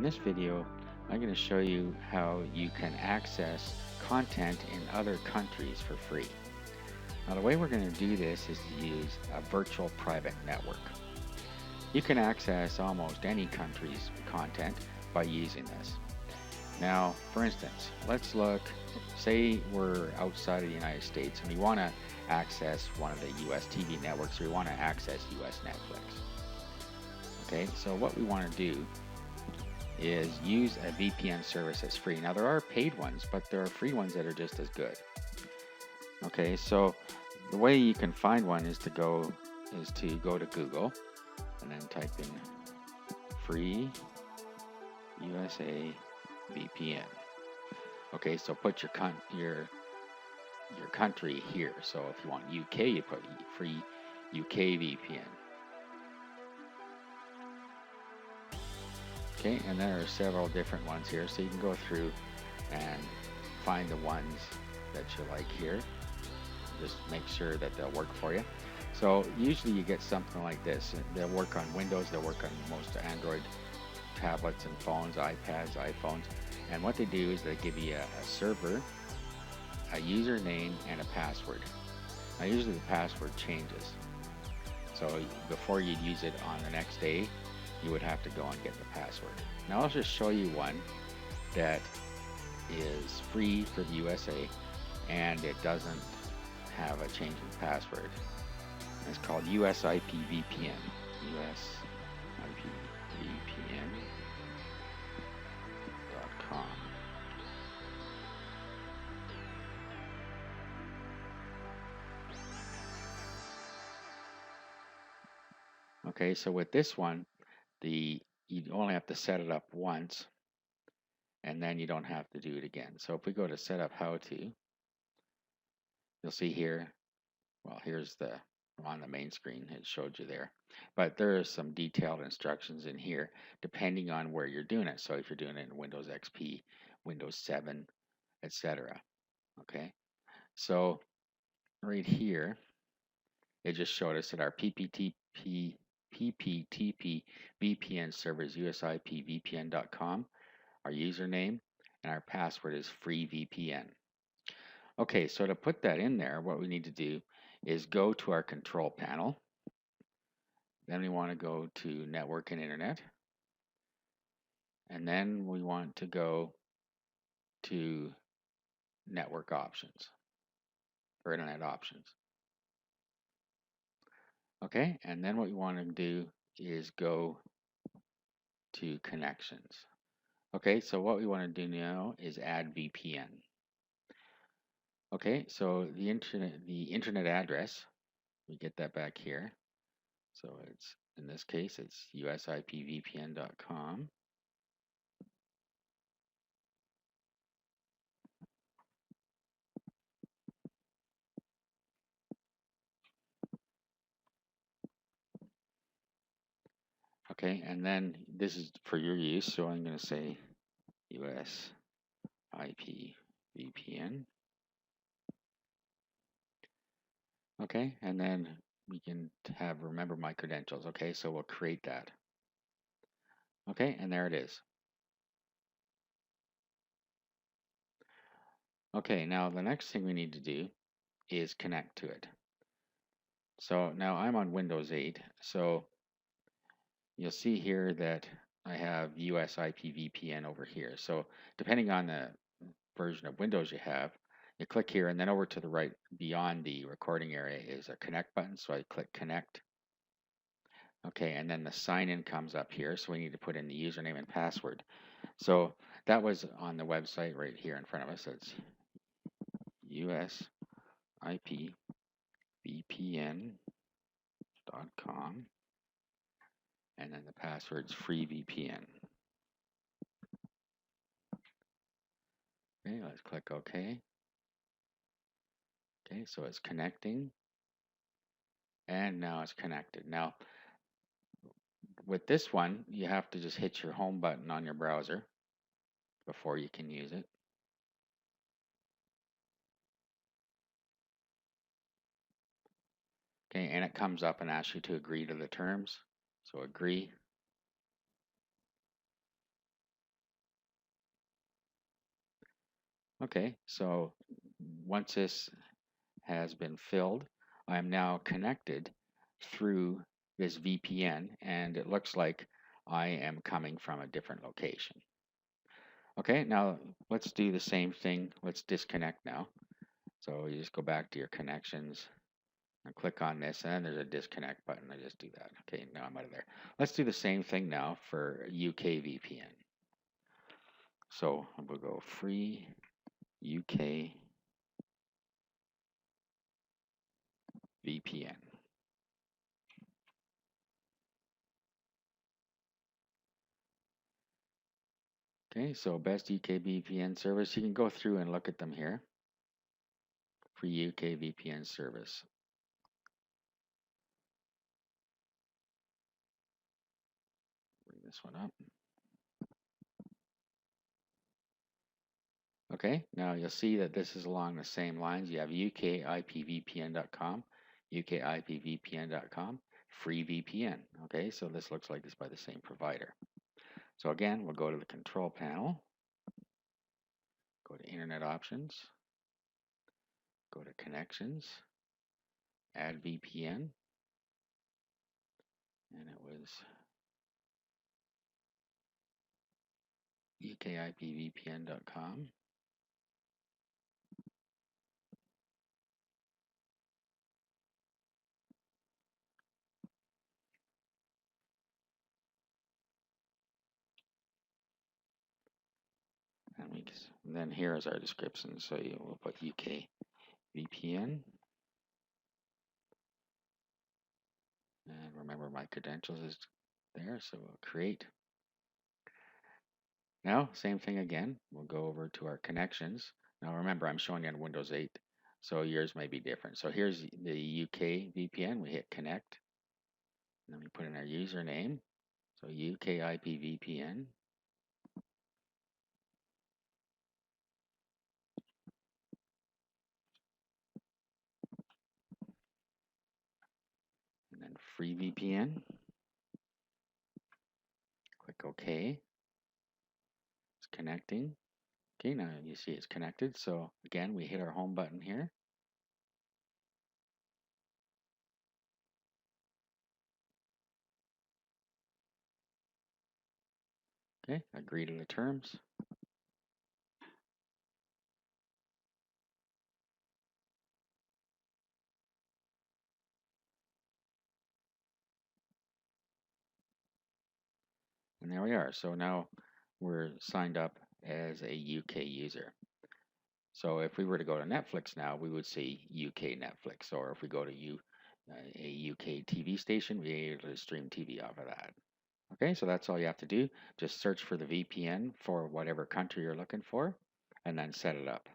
this video, I'm going to show you how you can access content in other countries for free. Now, the way we're going to do this is to use a virtual private network. You can access almost any country's content by using this. Now, for instance, let's look, say we're outside of the United States and we want to access one of the US TV networks, or we want to access US Netflix. Okay, so what we want to do is use a VPN service that's free. Now, there are paid ones, but there are free ones that are just as good. Okay, so the way you can find one is to go to Google and then type in free USA VPN. Okay, so put your country here. So if you want UK, you put free UK VPN. Okay, and there are several different ones here, so you can go through and find the ones that you like here. Just make sure that they'll work for you. So usually you get something like this. They'll work on Windows, they'll work on most Android tablets and phones, iPads, iPhones. And what they do is they give you a server, a username, and a password. Now usually the password changes. So before you'd use it on the next day, you would have to go and get the password. Now I'll just show you one that is free for the USA and it doesn't have a change in password. It's called USIP VPN. USIPVPN.com. Okay, so with this one, you only have to set it up once and then you don't have to do it again. So if we go to set up how to, you'll see here, well, here's on the main screen, it showed you there. But there are some detailed instructions in here depending on where you're doing it. So if you're doing it in Windows XP, Windows 7, etc. Okay, so right here, it just showed us that our PPTP VPN server is USIPVPN.com. Our username and our password is freevpn. Okay, so to put that in there, what we need to do is go to our control panel. Then we want to go to Network and Internet. And then we want to go to Network Options or Internet Options. Okay, and then what we want to do is go to Connections. Okay, so what we want to do now is add VPN. Okay, so the internet address, we get that back here. So it's, in this case, it's usipvpn.com. Okay, and then this is for your use, so I'm going to say USIPVPN. Okay, and then we can remember my credentials. Okay, so we'll create that. Okay, and there it is. Okay, now the next thing we need to do is connect to it. So now I'm on Windows 8, so you'll see here that I have USIPVPN over here. So depending on the version of Windows you have, you click here and then over to the right beyond the recording area is a connect button. So I click connect. Okay, and then the sign in comes up here. So we need to put in the username and password. So that was on the website right here in front of us. It's USIPVPN.com. And then the password's freevpn. Okay, let's click OK. Okay, so it's connecting. And now it's connected. Now, with this one, you have to just hit your home button on your browser before you can use it. Okay, and it comes up and asks you to agree to the terms. So agree. Okay, so once this has been filled, I am now connected through this VPN, and it looks like I am coming from a different location. Okay, now let's do the same thing. Let's disconnect now. So you just go back to your connections and click on this, and then there's a disconnect button. I just do that. Okay, now I'm out of there. Let's do the same thing now for UK VPN. So we'll go free UK VPN. Okay, so best UK VPN service. You can go through and look at them here. Free UK VPN service. Bring this one up. Okay, now you'll see that this is along the same lines. You have ukipvpn.com, ukipvpn.com, free VPN. Okay, so this looks like it's by the same provider. So again, we'll go to the control panel, go to Internet Options, go to Connections, add VPN, and it was ukipvpn.com. And then here is our description. So we'll put UK VPN. And remember my credentials is there, so we'll create. Now, same thing again. We'll go over to our connections. Now remember, I'm showing you on Windows 8, so yours may be different. So here's the UK VPN. We hit connect. And then we put in our username. So UK IP VPN. And then free VPN. Click OK. It's connecting. Okay, now you see it's connected. So again, we hit our home button here. Okay, agree to the terms. And there we are. So now we're signed up as a UK user. So if we were to go to Netflix now, we would see UK Netflix. Or if we go to a UK TV station, we'd be able to stream TV off of that. Okay, so that's all you have to do. Just search for the VPN for whatever country you're looking for, and then set it up.